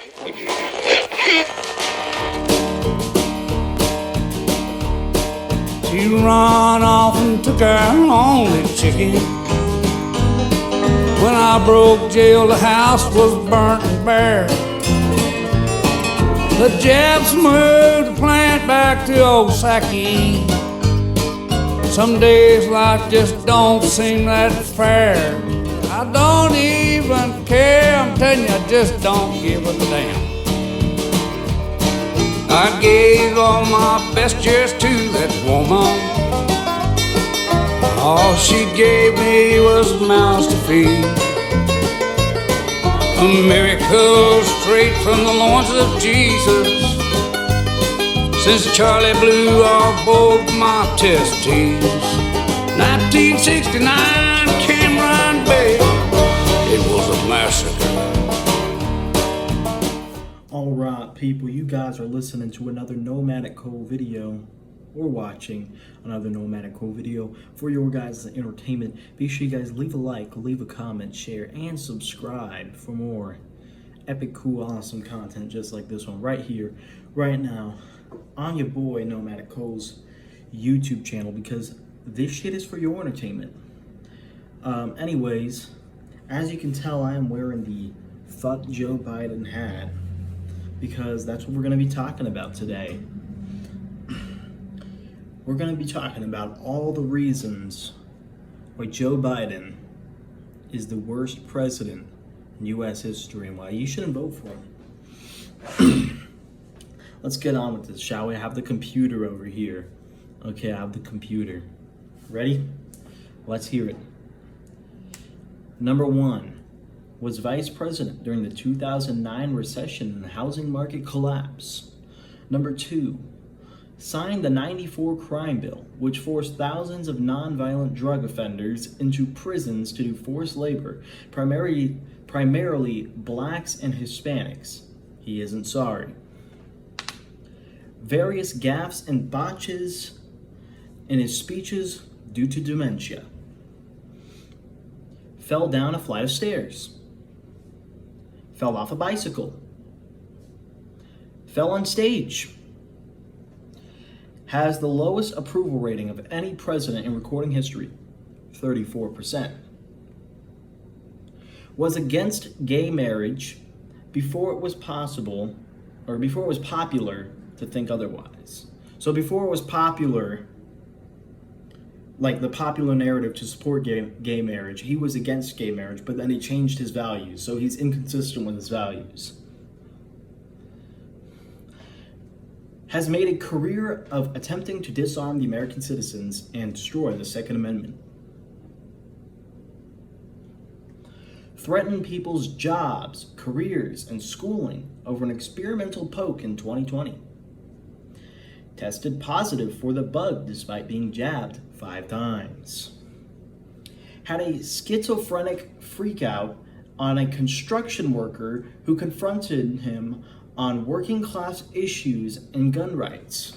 She run off and took her only chicken. When I broke jail, the house was burnt and bare. The Japs moved the plant back to Osaki. Some days life just don't seem that fair. I don't even care, I'm telling you, I just don't give a damn. I gave all my best years to that woman. All she gave me was mouths to feed. A miracle straight from the loins of Jesus. Since Charlie blew off both my test tubes. 1969, Cameron Bay, it was a massacre. Alright people, you guys are listening to another Nomadic Cole video, or watching another Nomadic Cole video for your guys' entertainment. Be sure you guys leave a like, leave a comment, share, and subscribe for more epic, cool, awesome content just like this one right here, right now, on your boy Nomadic Cole's YouTube channel, because this shit is for your entertainment. Anyways, as you can tell, I am wearing the Fuck Joe Biden hat, because that's what we're going to be talking about today. We're going to be talking about all the reasons why Joe Biden is the worst president in U.S. history and why you shouldn't vote for him. Let's get on with this, shall we? I have the computer over here. Okay, I have the computer. Ready? Let's hear it. Number 1. Was vice president during the 2009 recession and housing market collapse. Number 2. Signed the 94 crime bill, which forced thousands of nonviolent drug offenders into prisons to do forced labor, primarily blacks and Hispanics. He isn't sorry. Various gaffes and botches in his speeches due to dementia. Fell down a flight of stairs. Fell off a bicycle. Fell on stage. Has the lowest approval rating of any president in recording history, 34%. Was against gay marriage before it was possible, or before it was popular to think otherwise. So before it was popular, like the popular narrative to support gay marriage, he was against gay marriage, but then he changed his values, so he's inconsistent with his values. Has made a career of attempting to disarm the American citizens and destroy the Second Amendment. Threatened people's jobs, careers, and schooling over an experimental poke in 2020. Tested positive for the bug despite being jabbed 5 times. Had a schizophrenic freakout on a construction worker who confronted him on working class issues and gun rights.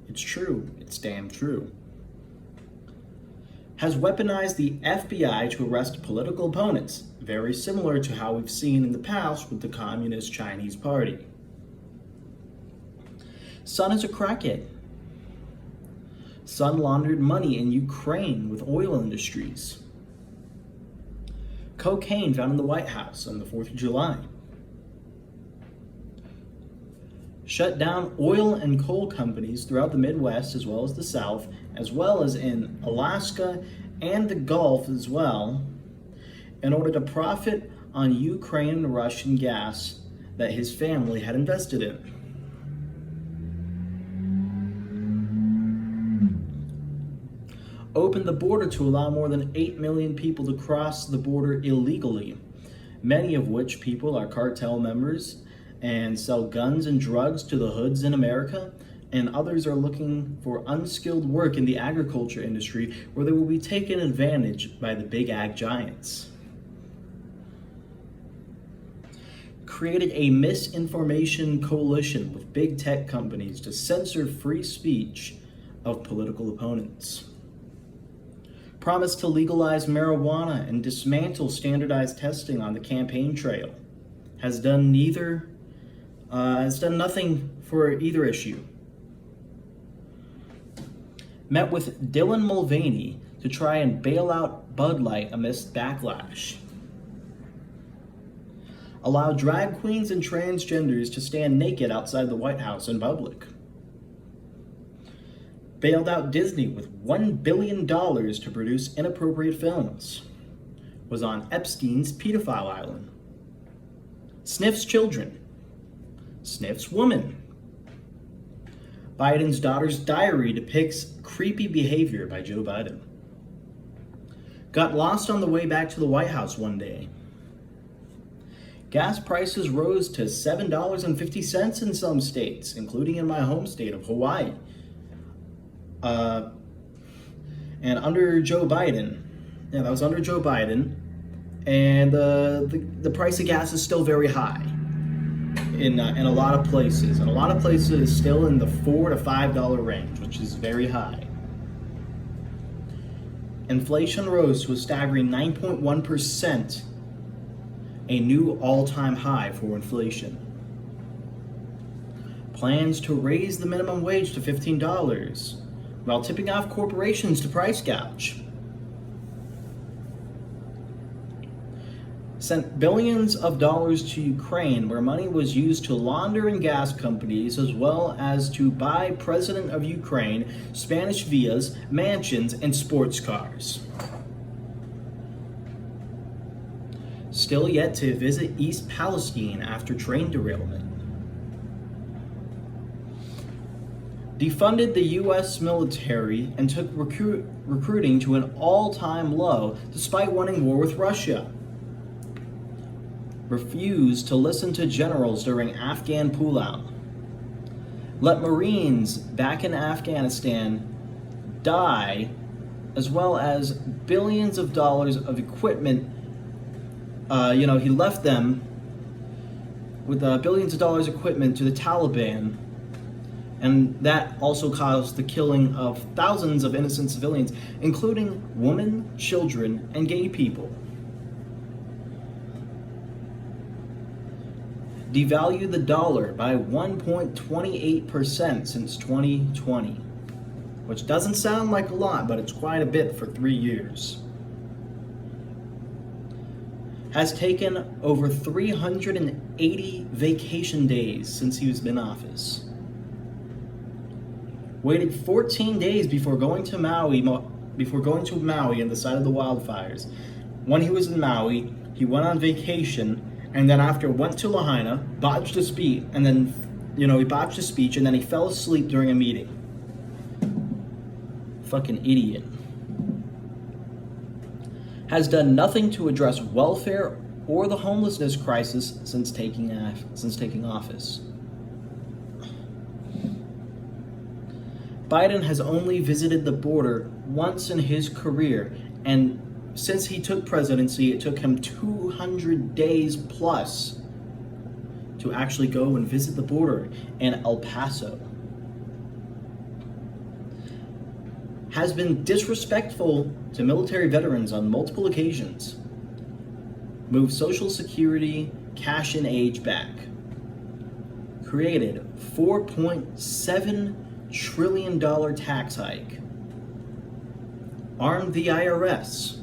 It's true. It's damn true. Has weaponized the FBI to arrest political opponents, very similar to how we've seen in the past with the Communist Chinese Party. Son is a crackhead. Son laundered money in Ukraine with oil industries. Cocaine found in the White House on the 4th of July. Shut down oil and coal companies throughout the Midwest as well as the South, as well as in Alaska and the Gulf as well, in order to profit on Ukraine and Russian gas that his family had invested in. Opened the border to allow more than 8 million people to cross the border illegally, many of which people are cartel members and sell guns and drugs to the hoods in America, and others are looking for unskilled work in the agriculture industry where they will be taken advantage by the big ag giants. Created a misinformation coalition with big tech companies to censor free speech of political opponents. Promised to legalize marijuana and dismantle standardized testing on the campaign trail. Has done neither Has done nothing for either issue. Met with Dylan Mulvaney to try and bail out Bud Light amidst backlash. Allowed drag queens and transgenders to stand naked outside the White House in public. Bailed out Disney with $1 billion to produce inappropriate films. Was on Epstein's pedophile island. Sniffs children. Sniffs woman. Biden's daughter's diary depicts creepy behavior by Joe Biden. Got lost on the way back to the White House one day. Gas prices rose to $7.50 in some states, including in my home state of Hawaii. And under Joe Biden, that was under Joe Biden, and the price of gas is still very high in a lot of places. And a lot of places still in the $4 to $5 range, which is very high. Inflation rose to a staggering 9.1%, a new all-time high for inflation. Plans to raise the minimum wage to $15, while tipping off corporations to price gouge. Sent billions of dollars to Ukraine, where money was used to launder in gas companies, as well as to buy President of Ukraine Spanish villas, mansions, and sports cars. Still yet to visit East Palestine after train derailment. Defunded the U.S. military and took recruiting to an all-time low despite wanting war with Russia. Refused to listen to generals during Afghan pullout. Let Marines back in Afghanistan die, as well as billions of dollars of equipment. He left them with billions of dollars equipment to the Taliban, and that also caused the killing of thousands of innocent civilians, including women, children, and gay people. Devalued the dollar by 1.28% since 2020, which doesn't sound like a lot, but it's quite a bit for 3 years. Has taken over 380 vacation days since he's been in office. Waited 14 days before going to Maui and the site of the wildfires. When he was in Maui, he went on vacation, and then after went to Lahaina, botched a speech, and then, he botched a speech, and then he fell asleep during a meeting. Fucking idiot. Has done nothing to address welfare or the homelessness crisis since taking office. Biden has only visited the border once in his career, and since he took presidency, it took him 200 days plus to actually go and visit the border in El Paso. Has been disrespectful to military veterans on multiple occasions. Moved Social Security cash-in age back. Created $4.7 trillion tax hike. Armed the IRS.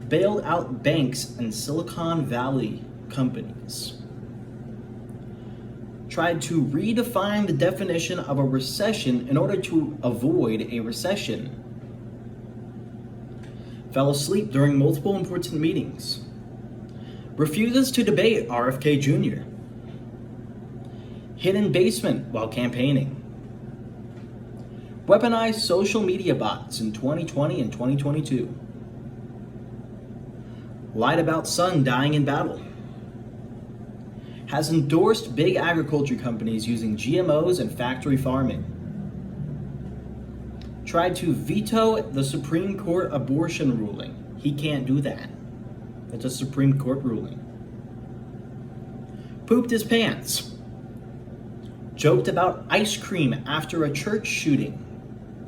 Bailed out banks and Silicon Valley companies. Tried to redefine the definition of a recession in order to avoid a recession. Fell asleep during multiple important meetings. Refuses to debate RFK Jr. Hid in basement while campaigning. Weaponized social media bots in 2020 and 2022. Lied about son dying in battle. Has endorsed big agriculture companies using GMOs and factory farming. Tried to veto the Supreme Court abortion ruling. He can't do that. It's a Supreme Court ruling. Pooped his pants. Joked about ice cream after a church shooting.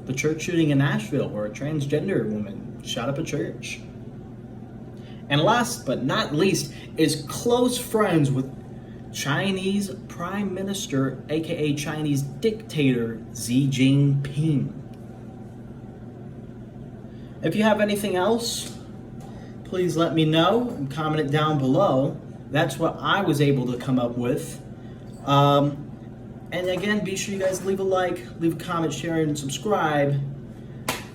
The church shooting in Nashville where a transgender woman shot up a church. And last but not least is close friends with Chinese Prime Minister, aka Chinese dictator, Xi Jinping. If you have anything else, please let me know and comment it down below. That's what I was able to come up with. And again, be sure you guys leave a like, leave a comment, share, and subscribe.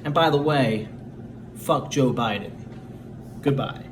And by the way, fuck Joe Biden. Goodbye.